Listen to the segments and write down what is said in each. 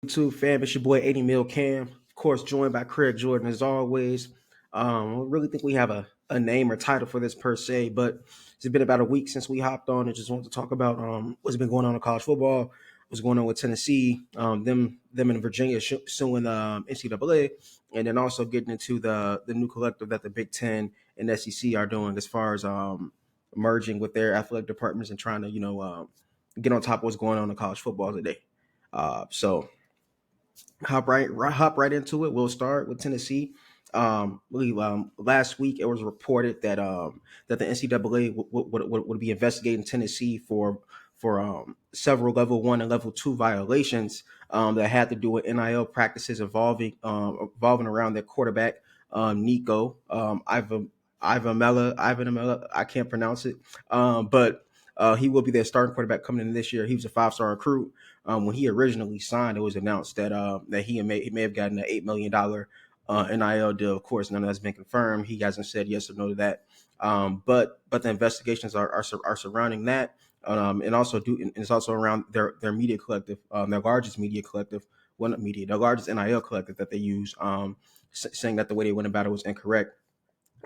YouTube fam, it's your boy 80 Mil Cam. Of course, joined by Craig Jordan as always. I don't really think we have a name or title for this per se, but it's been about a week since we hopped on and just wanted to talk about what's been going on in college football, what's going on with Tennessee, them in Virginia suing NCAA, and then also getting into the new collective that the Big Ten and SEC are doing as far as merging with their athletic departments and trying to get on top of what's going on in college football today. So hop right into it. We'll start with Tennessee. Last week it was reported that the NCAA would be investigating Tennessee for several level 1 and level 2 violations that had to do with NIL practices involving around their quarterback Nico Ivan Amela. I can't pronounce it, but he will be their starting quarterback coming in this year. He was a 5-star recruit. When he originally signed, it was announced that he may have gotten an $8 million NIL deal. Of course, none of that's been confirmed. He hasn't said yes or no to that. But the investigations are surrounding that, and it's also around their media collective, their largest media collective, well not media, the largest NIL collective that they use, saying that the way they went about it was incorrect.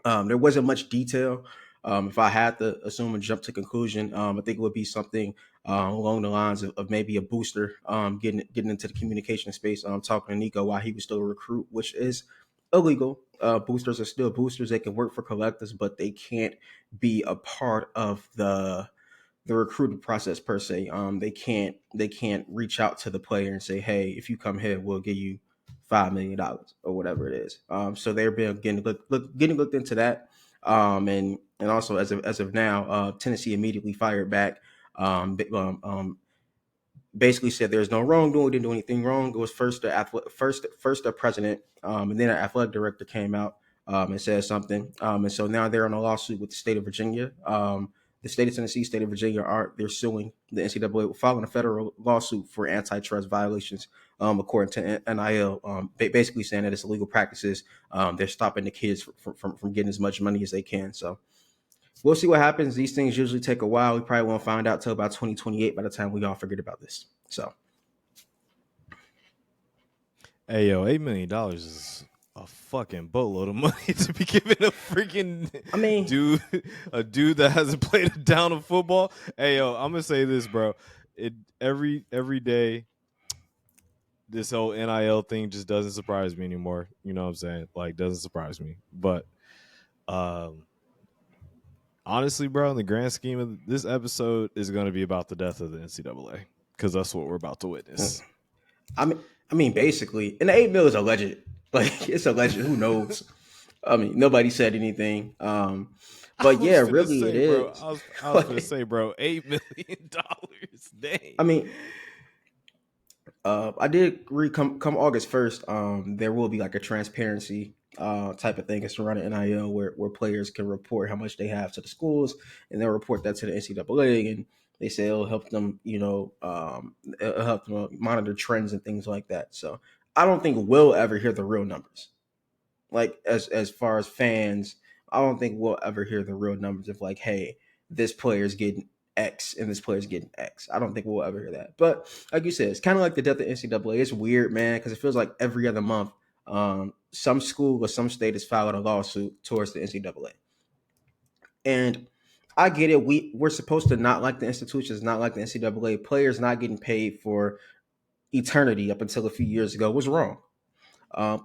There wasn't much detail. If I had to assume and jump to conclusion, I think it would be something along the lines of maybe a booster getting into the communication space. Talking to Nico while he was still a recruit, which is illegal. Boosters are still boosters. They can work for collectives, but they can't be a part of the recruiting process per se. They can't reach out to the player and say, hey, if you come here, we'll give you $5 million or whatever it is. So they're getting looked into that. And also as of now, Tennessee immediately fired back. Basically said there's no wrongdoing, didn't do anything wrong. It was first the president, and then our athletic director came out and said something. And so now they're on a lawsuit with the state of Virginia. The state of Tennessee, state of Virginia they're suing the NCAA, filing a federal lawsuit for antitrust violations, according to NIL, basically saying that it's illegal practices. They're stopping the kids from getting as much money as they can. So we'll see what happens. These things usually take a while. We probably won't find out till about 2028 by the time we all forget about this. So, hey yo, $8 million is a fucking boatload of money to be giving a freaking dude that hasn't played a down of football. Hey yo, I'm gonna say this, bro. Every day this whole NIL thing just doesn't surprise me anymore. You know what I'm saying? Like, doesn't surprise me. But honestly, bro, in the grand scheme of this episode is going to be about the death of the NCAA because that's what we're about to witness. I mean, basically, and the 8 mil is alleged. Like, it's alleged. Who knows? I mean, nobody said anything. But yeah, really, it is. Bro, I was going to say, bro, $8 million. Dang. I mean, I did read come August 1st. There will be like a transparency type of thing surrounding NIL where players can report how much they have to the schools, and they'll report that to the NCAA, and they say it'll help them, it'll help them monitor trends and things like that. So I don't think we'll ever hear the real numbers. Like as far as fans, I don't think we'll ever hear the real numbers of like, hey, this player's getting X and this player's getting X. I don't think we'll ever hear that. But like you said, it's kind of like the death of NCAA. It's weird, man, because it feels like every other month, some school or some state is filing a lawsuit towards the NCAA. And I get it. We're supposed to not like the institutions, not like the NCAA. Players not getting paid for eternity up until a few years ago was wrong.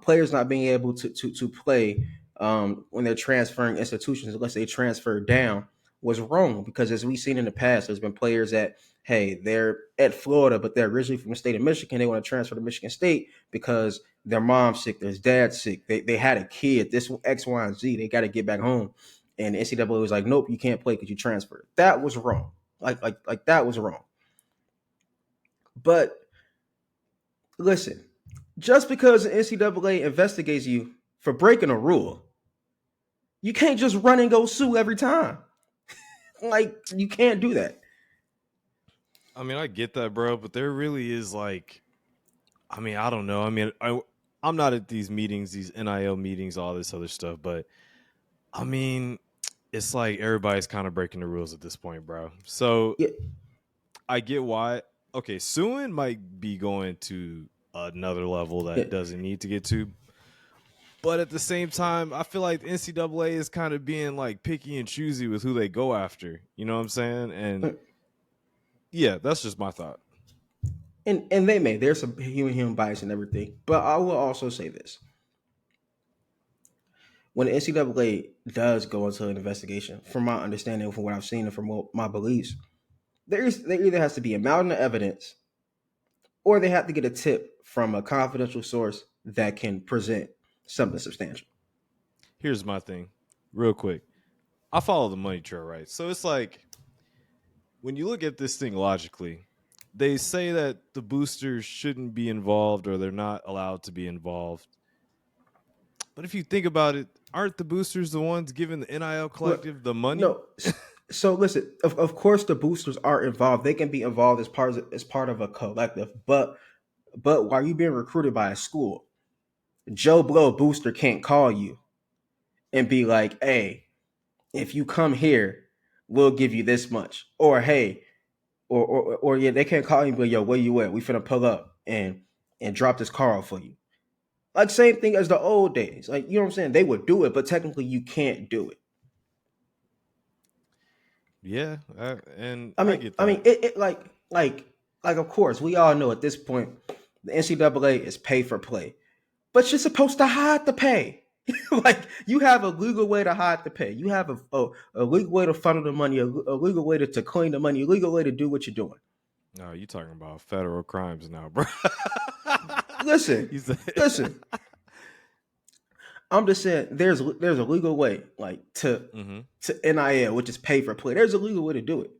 Players not being able to play when they're transferring institutions, unless they transfer down, was wrong. Because as we've seen in the past, there's been players that, hey, they're at Florida, but they're originally from the state of Michigan. They want to transfer to Michigan State because their mom's sick, their dad's sick. They had a kid, this X, Y, and Z. They got to get back home. And the NCAA was like, nope, you can't play because you transferred. That was wrong. Like that was wrong. But listen, just because the NCAA investigates you for breaking a rule, you can't just run and go sue every time. Like, you can't do that. I mean, I get that, bro, but there really is like, I mean, I don't know. I mean, I'm not at these meetings, these NIL meetings, all this other stuff, but I mean, it's like everybody's kind of breaking the rules at this point, bro. So Yeah. I get why. Okay, suing might be going to another level Yeah. that doesn't need to get to. But at the same time, I feel like the NCAA is kind of being like picky and choosy with who they go after. You know what I'm saying? And yeah, that's just my thought. And there's some human bias and everything, but I will also say this: when the NCAA does go into an investigation, from my understanding, from what I've seen, and from my beliefs, there either has to be a mountain of evidence, or they have to get a tip from a confidential source that can present something substantial. Here's my thing, real quick. I follow the money trail, right? So it's like when you look at this thing logically, they say that the boosters shouldn't be involved or they're not allowed to be involved. But if you think about it, aren't the boosters the ones giving the NIL Well, collective the money? no. So listen, of course the boosters are involved. They can be involved as part of a collective, but while you being recruited by a school, Joe Blow booster can't call you and be like, "Hey, if you come here, we'll give you this much," or "Hey," or yeah, they can't call you, but yo, where you at? We finna pull up and drop this car off for you. Like same thing as the old days. Like you know what I'm saying? They would do it, but technically you can't do it. Yeah, and I I mean, get I mean, that. it like of course we all know at this point the NCAA is pay for play, but you're supposed to hide the pay. Like you have a legal way to hide the pay. You have a legal way to funnel the money, a legal way to clean the money, a legal way to do what you're doing. No, you talking about federal crimes now, bro. Listen, You said, listen. I'm just saying there's a legal way like mm-hmm. to NIL, which is pay for play. There's a legal way to do it.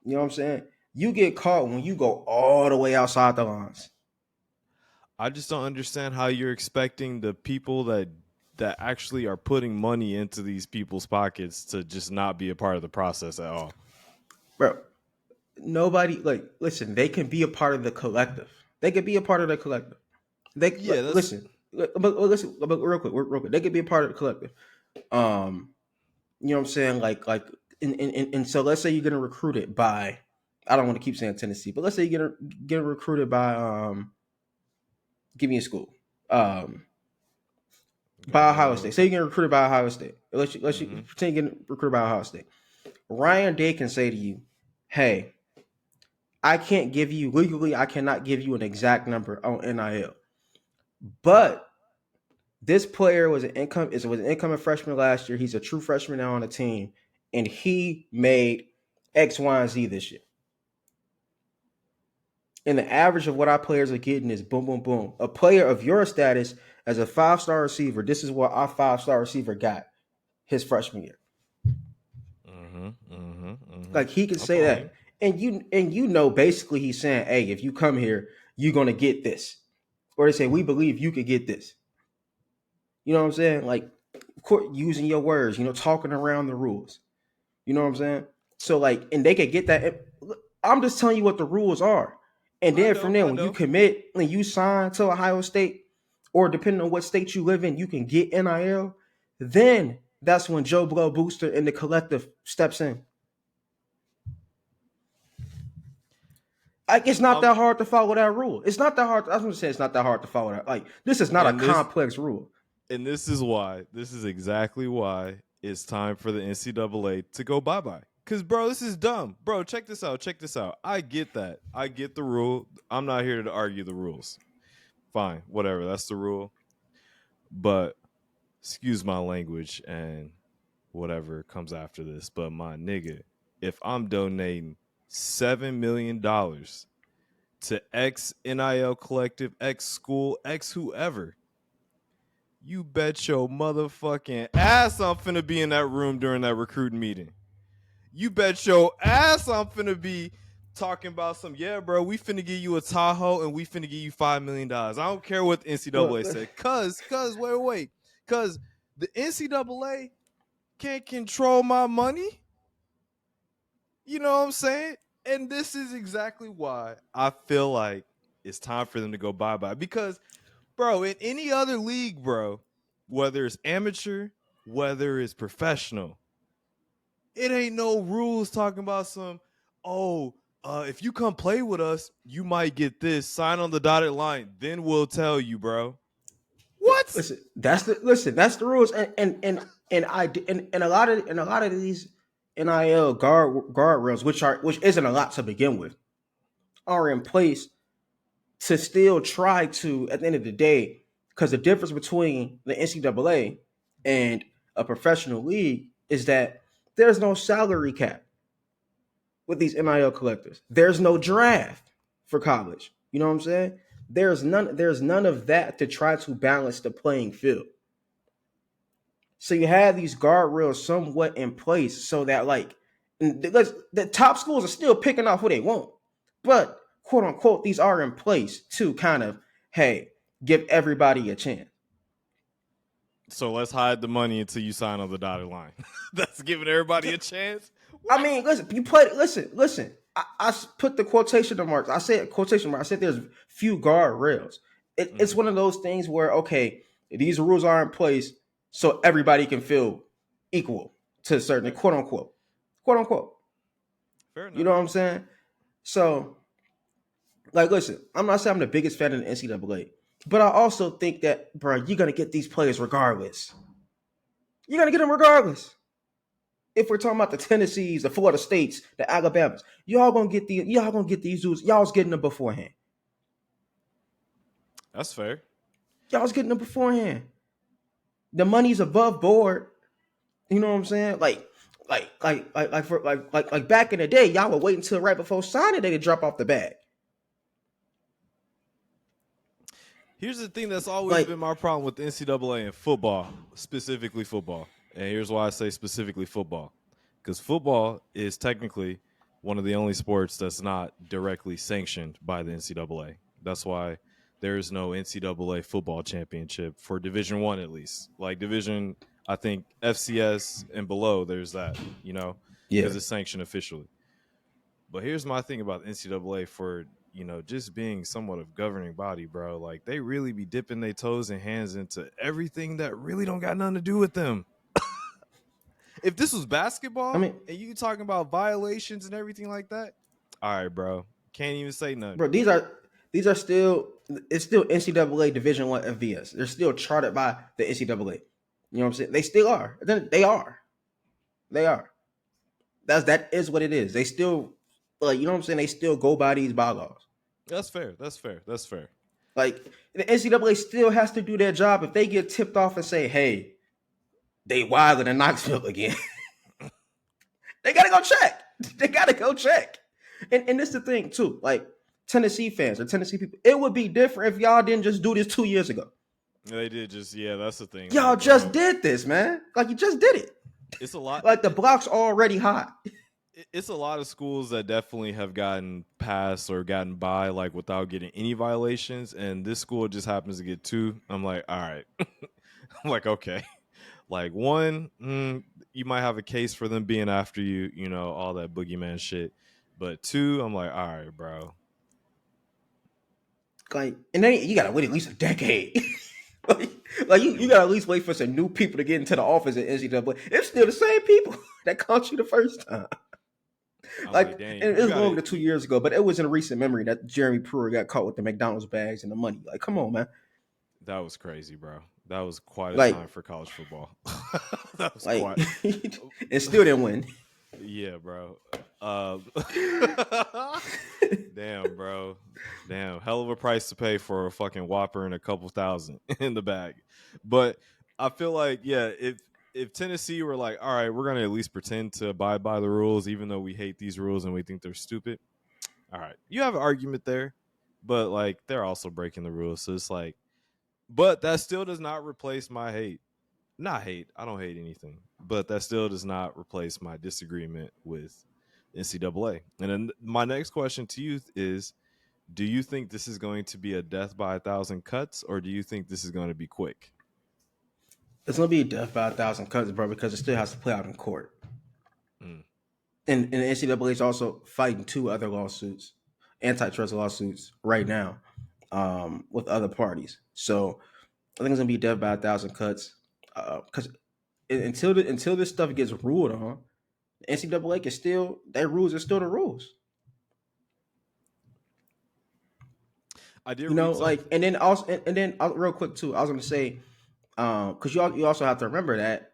You know what I'm saying? You get caught when you go all the way outside the lines. I just don't understand how you're expecting the people that actually are putting money into these people's pockets to just not be a part of the process at all. Bro, nobody like listen, they can be a part of the collective. They can be a part of the collective. They Yeah, that's listen, but listen, but real quick. They could be a part of the collective. Um, you know what I'm saying? And so let's say you're getting recruited by, I don't want to keep saying Tennessee, but let's say you're getting recruited by, give me a school, by Ohio State. Say you're getting recruited by Ohio State. Let's you mm-hmm. pretend you're getting recruited by Ohio State. Ryan Day can say to you, "Hey, I can't give you legally. I cannot give you an exact number on NIL, but this player was an incoming freshman last year. He's a true freshman now on the team, and he made X, Y, and Z this year. And the average of what our players are getting is boom, boom, boom. A player of your status as a 5-star receiver, this is what our 5-star receiver got his freshman year. Mm-hmm. Mm-hmm. Mm-hmm. Like he can I'm say following you. that, and you know basically he's saying, hey, if you come here, you're gonna get this, or they say we believe you could get this. You know what I'm saying? Like, of course, using your words, talking around the rules. You know what I'm saying? So like, and they could get that. I'm just telling you what the rules are. And I then from know, there, I when you know. commit and you sign to Ohio State, or depending on what state you live in, you can get NIL. Then that's when Joe Blow Booster and the collective steps in. Like it's not Um, that hard to follow that rule. It's not that hard. I was gonna say it's not that hard to follow that. Like this is not a and this complex rule. and this is why. This is exactly why it's time for the NCAA to go bye bye. Cause bro, this is dumb. Bro, check this out. Check this out. I get that. I get the rule. I'm not here to argue the rules. Fine, whatever. That's the rule. But excuse my language and whatever comes after this. But my nigga, if I'm donating $7 million to X NIL collective, X school, X whoever, you bet your motherfucking ass I'm finna be in that room during that recruiting meeting. You bet your ass I'm finna be talking about some, yeah, bro, we finna give you a Tahoe and we finna give you $5 million. I don't care what the Well, NCAA said. Wait. Cause the NCAA can't control my money. You know what I'm saying? And this is exactly why I feel like it's time for them to go bye-bye. Because, bro, in any other league, bro, whether it's amateur, whether it's professional, it ain't no rules talking about some, oh, if you come play with us, you might get this. Sign on the dotted line. Then we'll tell you, bro. What? Listen. That's the rules, and a lot of these NIL guardrails, which isn't a lot to begin with, are in place to still try to, at the end of the day, because the difference between the NCAA and a professional league is that there's no salary cap with these NIL collectors. There's no draft for college. You know what I'm saying? There's none of that to try to balance the playing field. So you have these guardrails somewhat in place so that the top schools are still picking off who they want. But quote unquote, these are in place to kind of, hey, give everybody a chance. So let's hide the money until you sign on the dotted line. That's giving everybody a chance. What? I mean, listen, you play. Listen. I put the quotation marks. I said quotation marks. I said there's few guardrails. It's one of those things where okay, these rules are in place so everybody can feel equal to a certain quote unquote, quote unquote. Fair enough. You know what I'm saying? So, listen, I'm not saying I'm the biggest fan of the NCAA, but I also think that, bro, you're gonna get these players regardless. You're gonna get them regardless. If we're talking about the Tennessees, the Florida States, the Alabamas, y'all gonna get these dudes. Y'all's getting them beforehand. That's fair. Y'all's getting them beforehand. The money's above board. You know what I'm saying? Like back in the day, y'all were waiting until right before signing day to drop off the bag. Here's the thing that's always been my problem with the NCAA and football, specifically football. And here's why I say specifically football. Because football is technically one of the only sports that's not directly sanctioned by the NCAA. That's why there is no NCAA football championship for Division I at least. Like Division, I think FCS and below, there's that, because it's sanctioned officially. But here's my thing about the NCAA for just being somewhat of governing body, bro. Like they really be dipping their toes and hands into everything that really don't got nothing to do with them. If this was basketball, and you talking about violations and everything like that, all right, bro, can't even say nothing. Bro, these are still it's still NCAA Division I FVS. They're still charted by the NCAA. You know what I'm saying? They still are. They are. That is what it is. They still you know what I'm saying? They still go by these bylaws. That's fair. Like the NCAA still has to do their job. If they get tipped off and say, "Hey, they wilding in Knoxville again," they gotta go check. They gotta go check. And this is the thing too. Like Tennessee fans or Tennessee people, it would be different if y'all didn't just do this 2 years ago. They did that's the thing. Y'all just did this, man. Like you just did it. It's a lot. Like the block's already hot. It's a lot of schools that definitely have gotten passed or gotten by like without getting any violations, and this school just happens to get 2. I'm like, all right. I'm like, okay. Like 1, you might have a case for them being after you, all that boogeyman shit. But 2, I'm like, all right, bro. Like, and then you gotta wait at least a decade. like you gotta at least wait for some new people to get into the office at NCAA. It's still the same people that caught you the first time. Dang, and it was longer than 2 years ago, but it was in recent memory that Jeremy Pruitt got caught with the McDonald's bags and the money. Like, come on, man. That was crazy, bro. That was quite a time for college football. That was quite. And still didn't win. Yeah, bro. Damn, bro. Damn, hell of a price to pay for a fucking Whopper and a couple thousand in the bag. But I feel like, yeah, if Tennessee were like, all right, we're going to at least pretend to abide by the rules, even though we hate these rules and we think they're stupid. All right, you have an argument there, but like they're also breaking the rules. So it's like, but that still does not replace my hate. Not hate. I don't hate anything, but that still does not replace my disagreement with NCAA. And then my next question to you is, do you think this is going to be a death by 1,000 cuts, or do you think this is going to be quick? It's going to be a death by 1,000 cuts, bro, because it still has to play out in court. And the NCAA is also fighting 2 other lawsuits, antitrust lawsuits, right now with other parties. So I think it's going to be death by 1,000 cuts. Because until this stuff gets ruled on, the NCAA can still, their rules are still the rules. I did You know, read like, something. and then also, and then real quick too, I was going to say, because you also have to remember that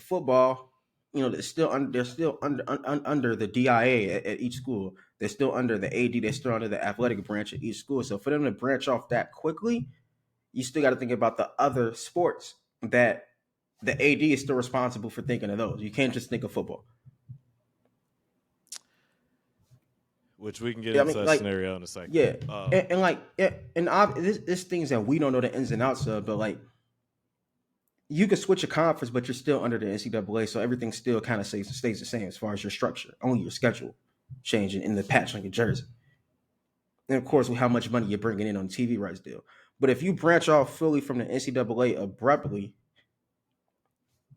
football, you know, they're still under the DIA at each school. They're still under the AD. They're still under the athletic branch at each school. So for them to branch off that quickly, you still got to think about the other sports that the AD is still responsible for thinking of those. You can't just think of football. Which we can get I into mean, that like, scenario in a second. yeah, and like, yeah, and this things that we don't know the ins and outs of, but like, you can switch a conference, but you're still under the NCAA, so everything still kind of stays the same as far as your structure. Only your schedule changing in the patch on your jersey, and of course, with how much money you're bringing in on the TV rights deal. But if you branch off fully from the NCAA abruptly,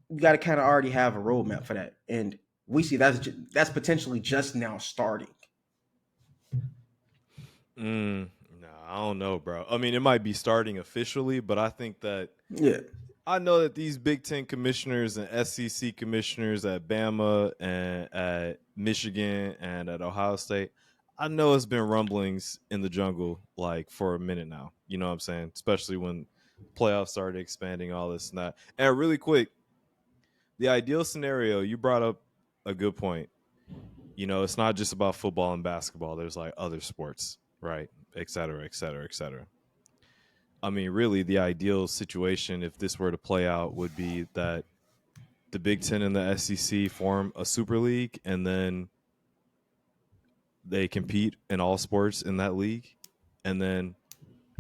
you got to kind of already have a roadmap for that, and we see that's potentially just now starting. No, I don't know, bro. I mean, it might be starting officially, but I think that Yeah, I know that these Big Ten commissioners and SEC commissioners at Bama and at Michigan and at Ohio State, I know it's been rumblings in the jungle like for a minute now. You know what I'm saying? Especially when playoffs started expanding, all this and that. And really quick, the ideal scenario, you brought up a good point. You know, it's not just about football and basketball. There's like other sports, right? Et cetera, et cetera, et cetera. I mean, really, the ideal situation, if this were to play out, would be that the Big Ten and the SEC form a super league, and then they compete in all sports in that league, and then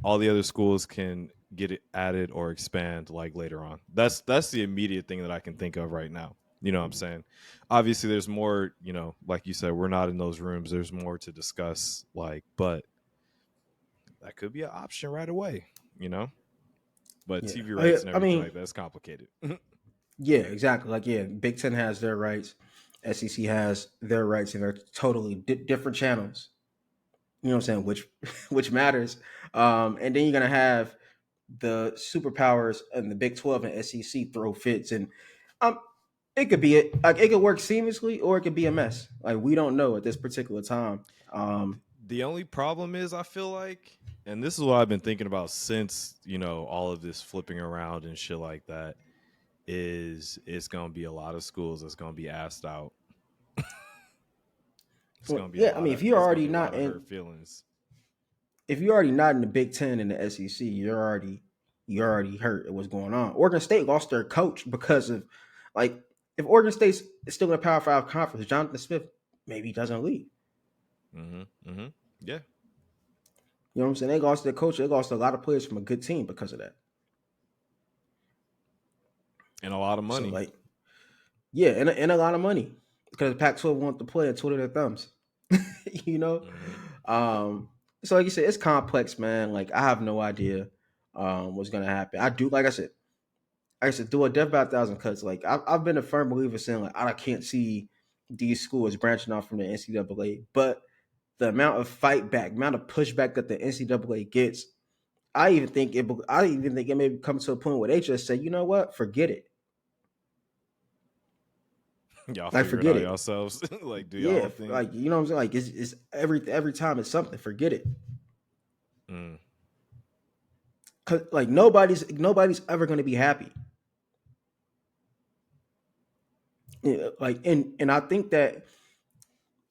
all the other schools can get it added or expand like later on. That's the immediate thing that I can think of right now. You know what I'm saying? Obviously, there's more. You know, like you said, we're not in those rooms. There's more to discuss. Like, but that could be an option right away. You know, but yeah. TV rights and I everything mean, like that's complicated. yeah, exactly. Like, yeah, Big Ten has their rights, SEC has their rights, and they're totally different channels. You know what I'm saying? Which which matters. And then you're gonna have the superpowers and the Big 12 and SEC throw fits, and um, it could be like it could work seamlessly, or it could be a mess. Like, we don't know at this particular time. The only problem is, I feel like, and this is what I've been thinking about since, you know, all of this flipping around and shit like that, is it's going to be a lot of schools that's going to be asked out. It's Well, going to be a yeah, I lot mean, of it's going to be a lot of hurt in, feelings. if you're already not in the Big Ten and the SEC, you're already hurt at what's going on. Oregon State lost their coach because of, like, if Oregon State's still in a Power Five conference, Jonathan Smith maybe doesn't leave. Yeah. You know what I'm saying? They lost their coach. They lost a lot of players from a good team because of that. And a lot of So, money. like, yeah, and a lot of money because the Pac-12 want to play and twiddle their thumbs. you know, um, so like you said, it's complex, man. Like, I have no idea what's gonna happen. I do, like I said, do a death by a thousand cuts. Like, I've been a firm believer saying, like, I can't see these schools branching off from the NCAA, but the amount of fight back, amount of pushback that the NCAA gets, I even think it may come to a point where they just say, you know what, forget it. Y'all Like, figure it forget out it. yourselves. Like, do Yeah, y'all thing. like, you know what I'm saying? Like, it's every time it's something, forget it. Mm. Cause like nobody's ever going to be happy. Yeah, like, and I think that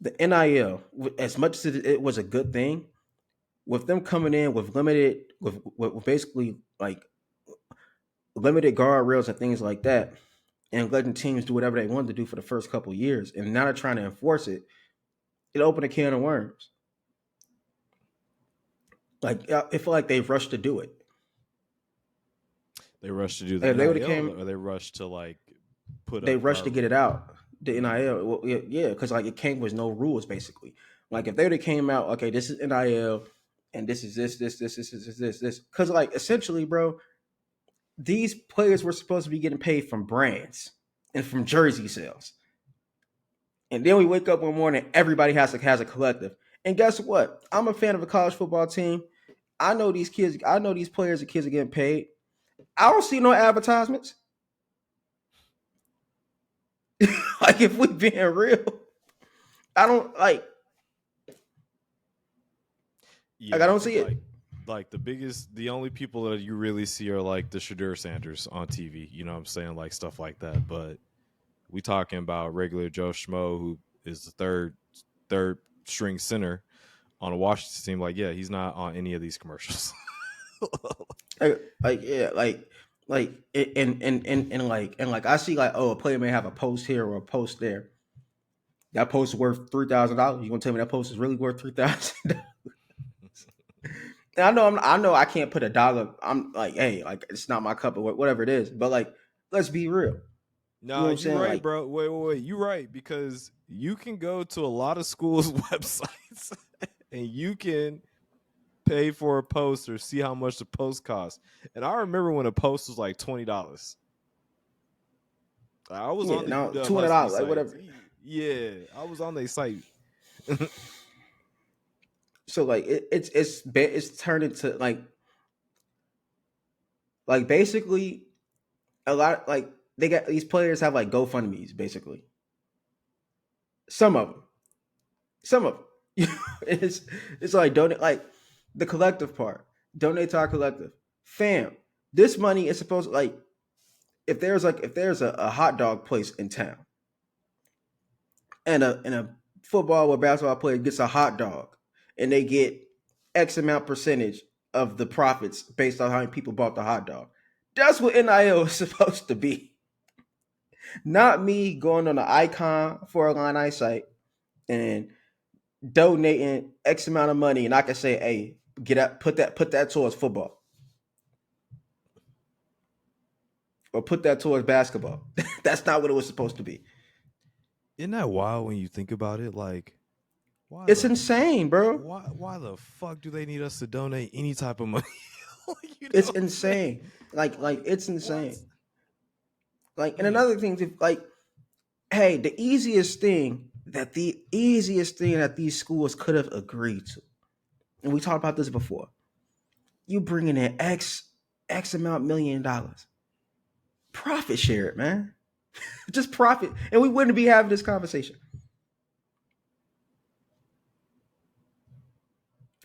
the NIL, as much as it was a good thing, with them coming in with with basically like limited guardrails and things like that, and letting teams do whatever they wanted to do for the first couple of years, and now they're trying to enforce it, it opened a can of worms. Like, I feel like they've rushed to do it. They rush to do the Like, if they would have NIL, came, or they rush to like put they up rushed to get it guardrails. out. The NIL, well, yeah, because like it came with no rules basically. Like, if they would have came out, okay, this is NIL, and this is this, because like essentially, bro, these players were supposed to be getting paid from brands and from jersey sales. And then we wake up one morning, everybody has a collective. And guess what? I'm a fan of a college football team. I know these kids, I know these players and kids are getting paid. I don't see no advertisements. Like, if we being real, I don't like. Like I Yeah, don't see it. like the only people that you really see are like the Shadur Sanders on TV. You know what I'm saying? Like stuff like that. But we talking about regular Joe Schmo who is the third string center on a Washington team. Like, yeah, he's not on any of these commercials. Like yeah, like and I see like, oh, a player may have a post here or a post there. That post is worth $3,000. You gonna tell me that post is really worth $3,000? And I know I can't put a dollar. I'm like, hey, like it's not my cup of whatever it is. But like, let's be real. You know Nah, what I'm you saying? right, Like, bro. Wait. You right because you can go to a lot of schools' websites and you can pay for a post or see how much the post costs. And I remember when a post was like $20. I was yeah, on the now UW Husky $200, like site. whatever. Yeah, I was on their site. So like it's turned into like basically a lot like they got these players have like GoFundMe's basically. Some of them, some of them. It's like donate like the collective part. Donate to our collective, fam. This money is supposed to, like if there's a hot dog place in town and a football or basketball player gets a hot dog and they get X amount percentage of the profits based on how many people bought the hot dog. That's what NIL is supposed to be. Not me going on an icon for a line eyesight and donating X amount of money and I can say, hey, get up, put that towards football or put that towards basketball. That's not what it was supposed to be. Isn't that wild when you think about it? Like, why It's the insane, bro. why the fuck do they need us to donate any type of money? Like, you know It's what I'm saying? insane. Like it's What? insane. Like, and Mm, another thing, like, hey, the easiest thing that these schools could have agreed to, and we talked about this before. You bringing in X amount $1 million, profit share it, man. Just profit, and we wouldn't be having this conversation.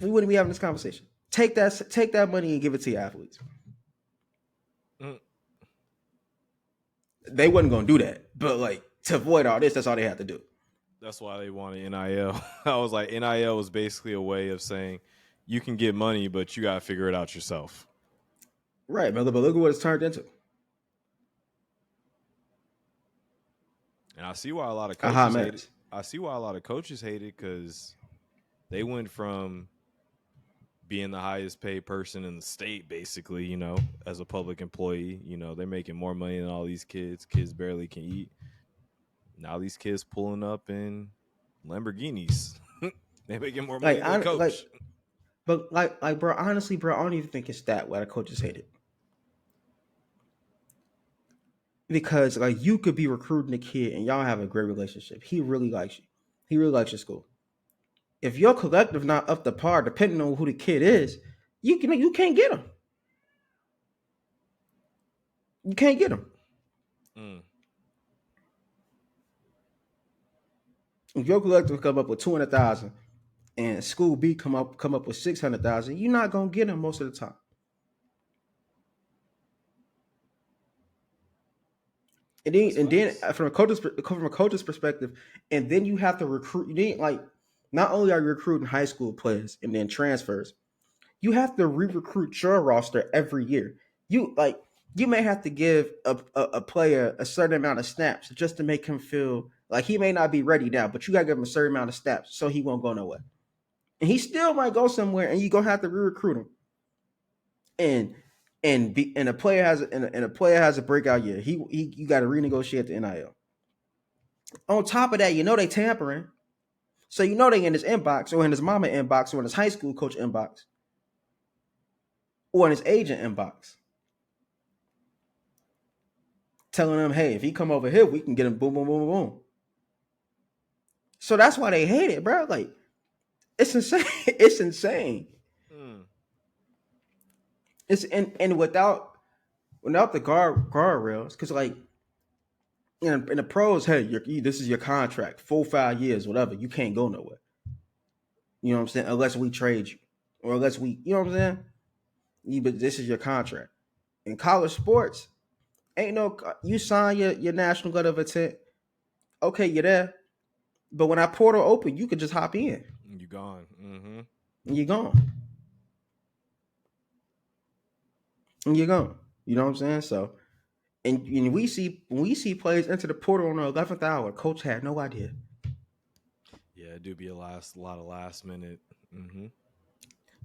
We wouldn't be having this conversation. Take that money and give it to your athletes. mm. They wasn't gonna do that, but like to avoid all this, that's all they had to do. That's why they wanted NIL. I was like, NIL was basically a way of saying you can get money, but you got to figure it out yourself. Right, but look at what it's turned into. And I see why a lot of A hot coaches hate it. mess. I see why a lot of coaches hate it because they went from being the highest paid person in the state, basically, as a public employee. They're making more money than all these kids. Kids barely can eat. Now these kids pulling up in Lamborghinis. They're making more money Like than the I like coach. But bro, honestly, bro, I don't even think it's that why the coaches hate it. Because like you could be recruiting a kid and y'all have a great relationship. He really likes you. He really likes your school. If your collective not up to par, depending on who the kid is, you can't get him. You can't get him. Mm. If your collective come up with 200,000 and school B come up with 600,000, you're not gonna get him most of the time. That's And then facts. from a coach's perspective, and then you have to recruit. You need like not only are you recruiting high school players and then transfers, you have to re-recruit your roster every year. You may have to give a player a certain amount of snaps just to make him feel like he may not be ready now, but you gotta give him a certain amount of snaps so he won't go nowhere. And he still might go somewhere, and you're gonna have to re-recruit him. And a player has a breakout year. He you got to renegotiate the NIL. On top of that, you know they tampering, so you know they in his inbox or in his mama inbox or in his high school coach inbox or in his agent inbox, telling them, "Hey, if he come over here, we can get him boom, boom, boom, boom." So that's why they hate it, bro. Like it's insane. It's insane. Mm. It's and without the guardrails, because like in the pros, hey, this is your contract, 4 5 years, whatever. You can't go nowhere. You know what I'm saying? Unless we trade you. or unless you know what I'm saying? But this is your contract. In college sports, ain't no, you sign your national letter of intent. Okay, you're there. But when that portal open, you could just hop in. You gone. Mm-hmm. And you're gone. And you're gone. You know what I'm saying? So, and we see players enter the portal on the 11th hour. Coach had no idea. Yeah, it do be a lot of last minute. Mm-hmm.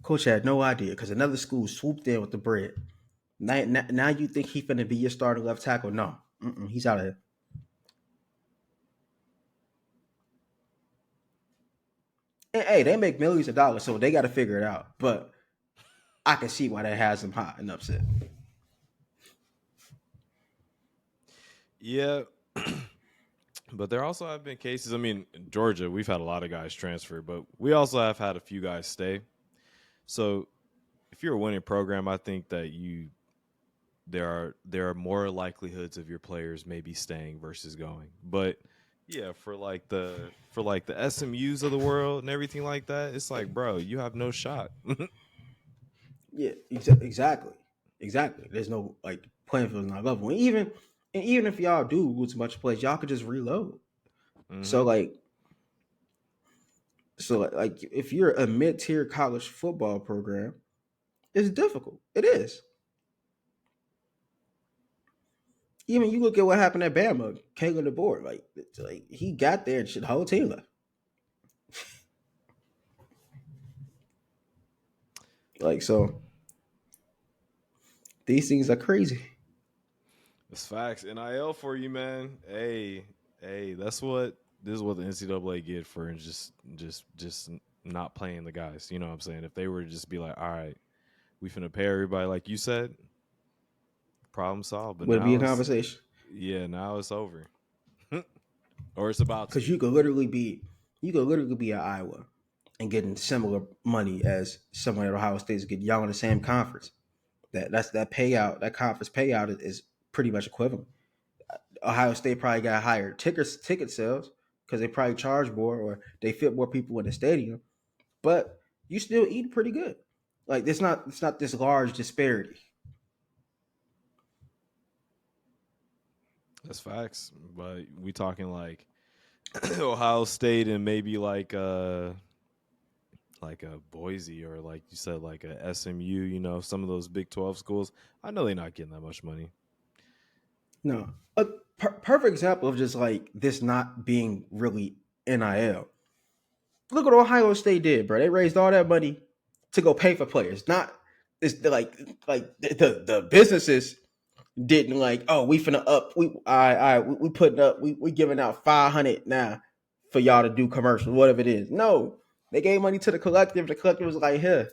Coach had no idea because another school swooped in with the bread. Now you think he finna be your starting left tackle? No, he's out of here. And hey, they make millions of dollars, so they got to figure it out. But I can see why that has them hot and upset. Yeah. But there also have been cases. I mean, in Georgia, we've had a lot of guys transfer, but we also have had a few guys stay. So if you're a winning program, I think that there are more likelihoods of your players maybe staying versus going. But yeah, for like the SMUs of the world and everything like that, it's like, bro, you have no shot. Yeah, exactly. There's no like playing field is not level. And even if y'all do lose a bunch of plays, y'all could just reload. Mm-hmm. So like if you're a mid-tier college football program, it's difficult. It is. Even you look at what happened at Bama, Kalen DeBoer, like he got there and shit, the whole team left. Like so, these things are crazy. It's facts. NIL for you, man. Hey, this is what the NCAA get for just not playing the guys. You know what I'm saying? If they were to just be like, all right, we finna pay everybody like you said, problem solved. But Would it be now a conversation? now it's over. Or it's about to Because be. you could literally be at Iowa and getting similar money as someone at Ohio State is getting. Y'all in the same conference. That payout, that conference payout is pretty much equivalent. Ohio State probably got higher ticket sales because they probably charge more or they fit more people in the stadium, but you still eat pretty good. Like it's not this large disparity. That's facts. But we talking like Ohio State and maybe like a Boise or like you said, like a SMU, you know, some of those Big 12 schools. I know they're not getting that much money. No, a perfect example of just like this not being really NIL. Look what Ohio State did, bro. They raised all that money to go pay for players. Not it's like the businesses didn't like, oh, we finna up, we putting up, we giving out 500 now for y'all to do commercials, whatever it is. No, they gave money to the collective. The collective was like, here.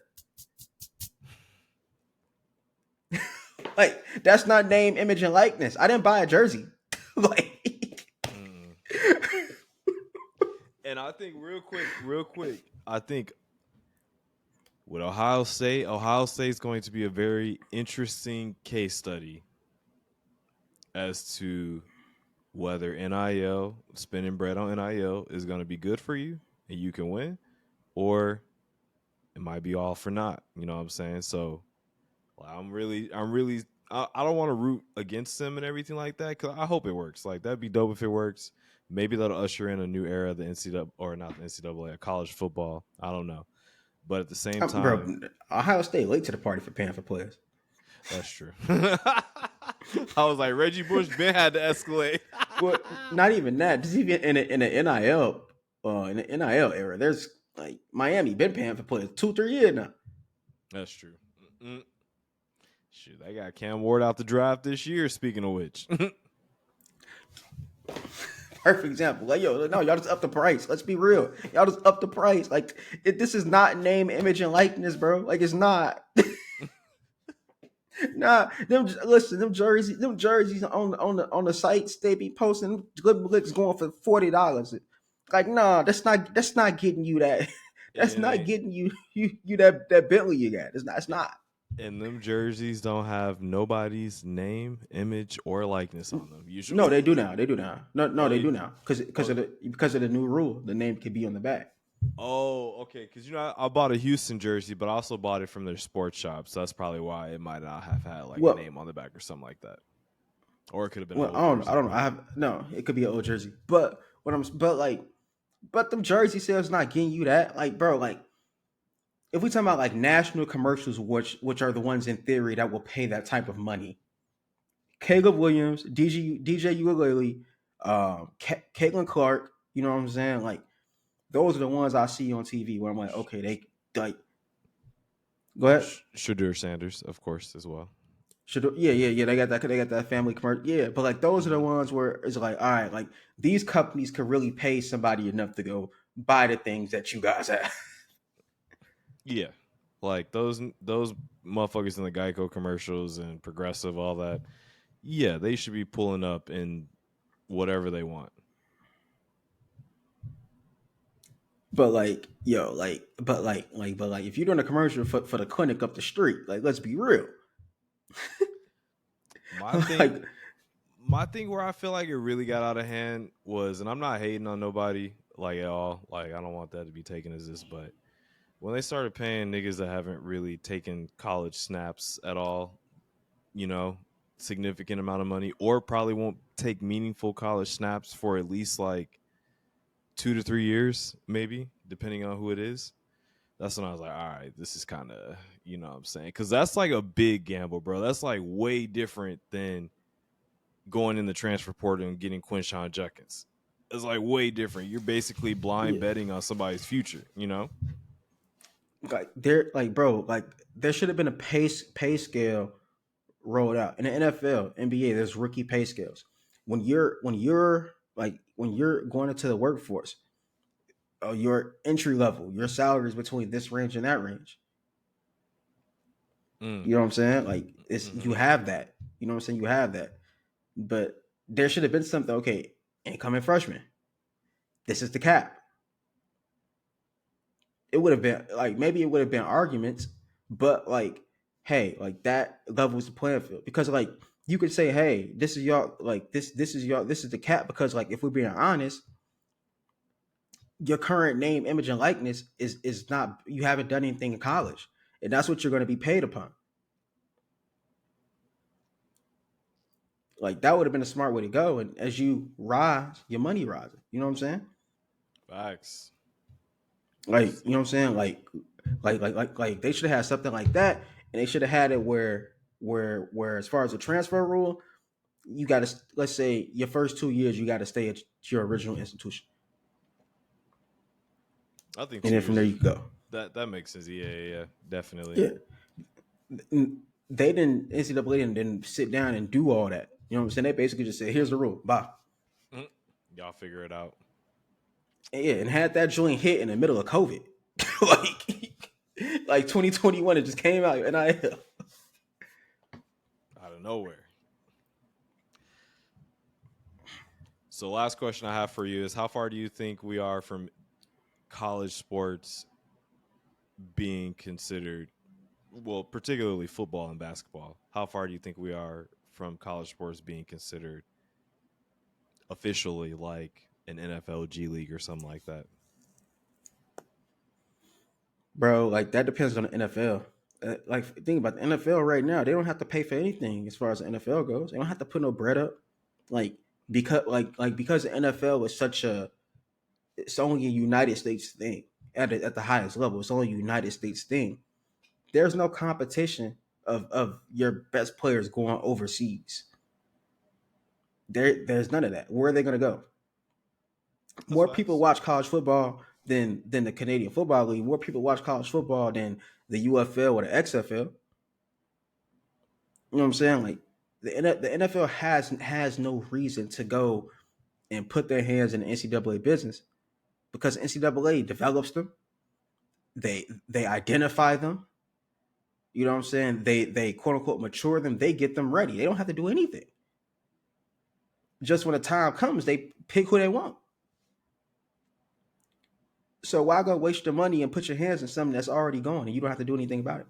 Like, that's not name, image, and likeness. I didn't buy a jersey. Like, and I think real quick, I think with Ohio State's going to be a very interesting case study as to whether NIL, spending bread on NIL, is going to be good for you and you can win, or it might be all for naught. You know what I'm saying? So I'm really, I don't want to root against them and everything like that because I hope it works. Like that'd be dope if it works. Maybe that'll usher in a new era of the NCAA, or not the NCAA, college football. I don't know, but at the same bro, time, Ohio State late to the party for paying for players. that's true. I was like, Reggie Bush Ben had to escalate. Well, not even that. Just even in the NIL, in the NIL era, there's like Miami been paying for players 2-3 years now. That's true. Mm-mm. Shoot, they got Cam Ward out the draft this year. Speaking of which, perfect example. Like, yo, no, y'all just up the price. Let's be real. Y'all just up the price. Like, this is not name, image, and likeness, bro. Like, it's not. Nah, them jerseys on the sites they be posting good licks going for $40. Like, nah, that's not getting you that. That's not getting you that Bentley you got. It's not. And them jerseys don't have nobody's name, image, or likeness on them. Usually, No, they do now. They do now. No, they do now because of the new rule. The name can be on the back. Oh, okay. Because I bought a Houston jersey, but I also bought it from their sports shop, so that's probably why it might not have had like a Well, name on the back or something like that, or it could have been an well, old jersey. I don't know. I have no. It could be an old jersey, but but them jersey sales not getting you that. Like, bro, like if we talk about like national commercials, which are the ones in theory that will pay that type of money, Caleb Williams, DJ Ukulele, Caitlin Clark. You know what I'm saying? Like those are the ones I see on TV where I'm like, okay, they like. Go ahead. Shadur Sanders, of course, as well. Yeah. They got that. They got that family commercial. Yeah, but like those are the ones where it's like, all right, like these companies could really pay somebody enough to go buy the things that you guys have. Yeah, like those motherfuckers in the Geico commercials and Progressive, all that. Yeah, they should be pulling up in whatever they want. But like, yo, but like, if you're doing a commercial for the clinic up the street, like, let's be real. My thing, Like, my thing where I feel like it really got out of hand was, and I'm not hating on nobody like at all. Like I don't want that to be taken as this, but when they started paying niggas that haven't really taken college snaps at all, you know, significant amount of money, or probably won't take meaningful college snaps for at least like 2 to 3 years, maybe, depending on who it is. That's when I was like, all right, this is kind of, you know what I'm saying? Because that's like a big gamble, bro. That's like way different than going in the transfer portal and getting Quinshawn Judkins. It's like way different. You're basically blind yeah, betting on somebody's future, you know? like there, like, bro, like there should have been a pay scale rolled out in the NFL, NBA. There's rookie pay scales. When you're going into the workforce, your entry level, your salary is between this range and that range. Mm. You know what I'm saying? Like it's you Mm-hmm. have that. You know what I'm saying? You have that. But there should have been something. Okay, incoming freshman. This is the cap. It would have been like maybe it would have been arguments, but like, hey, like that levels the playing field because like you could say, hey, this is y'all like this is y'all this is the cap because like if we're being honest, your current name, image, and likeness is not you haven't done anything in college, and that's what you're going to be paid upon. Like that would have been a smart way to go, and as you rise, your money rises. You know what I'm saying? Facts. Like you know what I'm saying? Like they should have had something like that, and they should have had it where as far as the transfer rule, you got to let's say your first 2 years you got to stay at your original institution, I think and two then from years there is you go. that makes sense. Yeah, definitely. Yeah, they didn't NCAA didn't sit down and do all that. You know what I'm saying? They basically just said, "Here's the rule, bye." Mhm. Y'all figure it out. And yeah, and had that joint hit in the middle of COVID, like 2021, it just came out NIL. Out of nowhere. So last question I have for you is how far do you think we are from college sports being considered, well, particularly football and basketball? How far do you think we are from college sports being considered officially like an NFL G League or something like that? Bro, like that depends on the NFL. Like think about the NFL right now, they don't have to pay for anything as far as the NFL goes. They don't have to put no bread up. Like because the NFL is such a it's only a United States thing at the highest level. It's only a United States thing. There's no competition of your best players going overseas. There's none of that. Where are they gonna go? That's More people facts. watch college football than the Canadian Football League. More people watch college football than the UFL or the XFL. You know what I'm saying? Like the NFL has no reason to go and put their hands in the NCAA business because NCAA develops them. They identify them. You know what I'm saying? They quote unquote mature them. They get them ready. They don't have to do anything. Just when the time comes, they pick who they want. So why go waste your money and put your hands in something that's already gone and you don't have to do anything about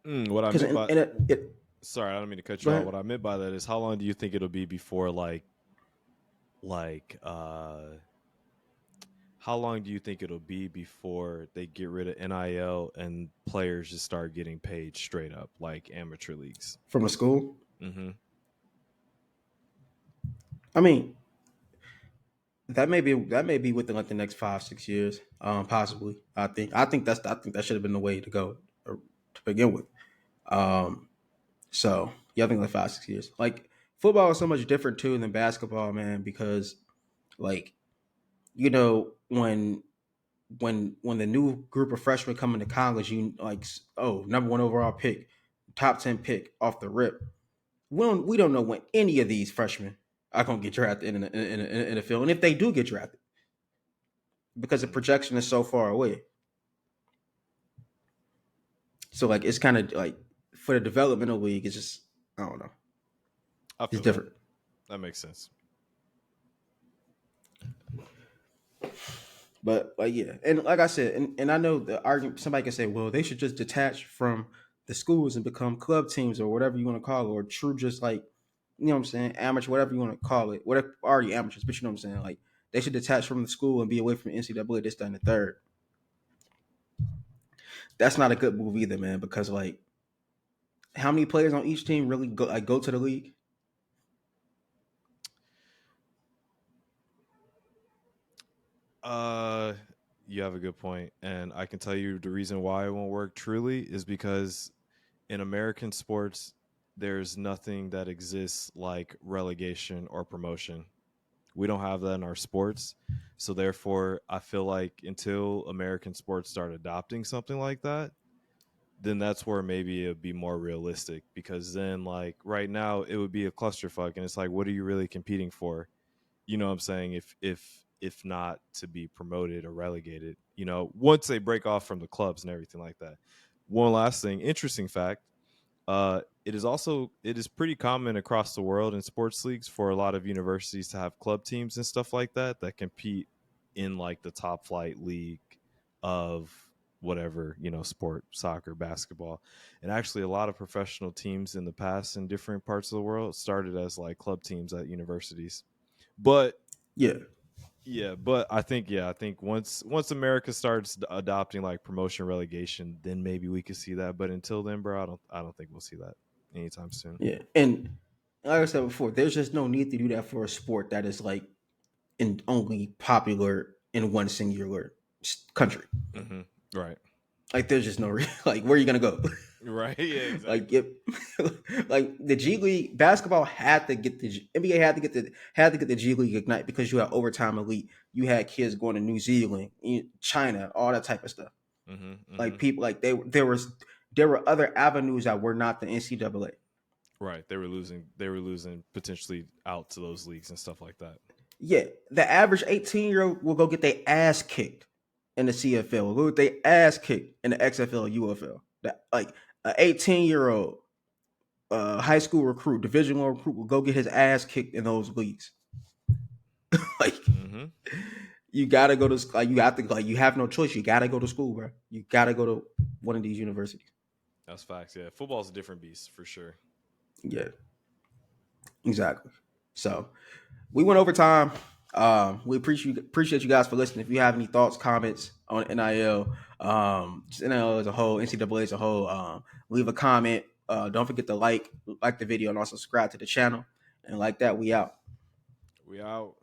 it? What I Because meant by it sorry, I don't mean to cut go you off. ahead. What I meant by that is how long do you think it'll be before like how long do you think it'll be before they get rid of NIL and players just start getting paid straight up like amateur leagues? From a school? Mm-hmm. I mean, that may be within like the next 5-6 years, possibly. I think that should have been the way to go to begin with. So yeah, I think like 5-6 years. Like football is so much different too than basketball, man, because like when the new group of freshmen come into college, you like number one overall pick, top 10 pick off the rip. We don't know when any of these freshmen are gonna get drafted in the field, and if they do get drafted, because the projection is so far away. So like it's kind of like for the developmental league, it's just I don't know. I It's feel that. different. That makes sense. But like yeah, and like I said, and I know the argument. Somebody can say, well, they should just detach from the schools and become club teams or whatever you want to call it, or true, just like what I'm saying, amateur, whatever you want to call it, whatever already amateurs. But you know what I'm saying, like they should detach from the school and be away from the NCAA. This, that, and the third. That's not a good move either, man. Because like, how many players on each team really go to the league? Uh, you have a good point, and I can tell you the reason why it won't work truly is because in American sports, there's nothing that exists like relegation or promotion. We don't have that in our sports. So therefore, I feel like until American sports start adopting something like that, then that's where maybe it'd be more realistic, because then like right now it would be a clusterfuck, and it's like, what are you really competing for? You know what I'm saying? If not to be promoted or relegated, once they break off from the clubs and everything like that. One last thing, interesting fact, it is pretty common across the world in sports leagues for a lot of universities to have club teams and stuff like that that compete in like the top flight league of whatever, sport, soccer, basketball. And actually a lot of professional teams in the past in different parts of the world started as like club teams at universities. But Yeah, but I think once America starts adopting like promotion relegation, then maybe we could see that. But until then, bro, I don't think we'll see that anytime soon. yeah, and like I said before, there's just no need to do that for a sport that is like only popular in one singular country. Mm-hmm. Right. Like there's just no like where are you gonna go? Right. Yeah. Like Exactly. it, like the G League basketball had to get the NBA had to get the G League Ignite because you had overtime elite. You had kids going to New Zealand, China, all that type of stuff. Mm-hmm. Mm-hmm. Like people like there were other avenues that were not the NCAA. Right. They were losing. They were losing potentially out to those leagues and stuff like that. Yeah, the average 18-year-old will go get their ass kicked in the CFL. Will go get their ass kicked in the XFL, UFL. That like an 18-year-old high school recruit, Division One recruit will go get his ass kicked in those leagues. Like Mm-hmm. you gotta go to like you have to like you have no choice. You gotta go to school, bro. You gotta go to one of these universities. That's facts. Yeah. Football's a different beast for sure. Yeah, exactly. So we went over time. We appreciate you guys for listening. If you have any thoughts, comments on NIL, just NIL as a whole, NCAA as a whole, leave a comment. Don't forget to like the video and also subscribe to the channel. And like that, we out. We out.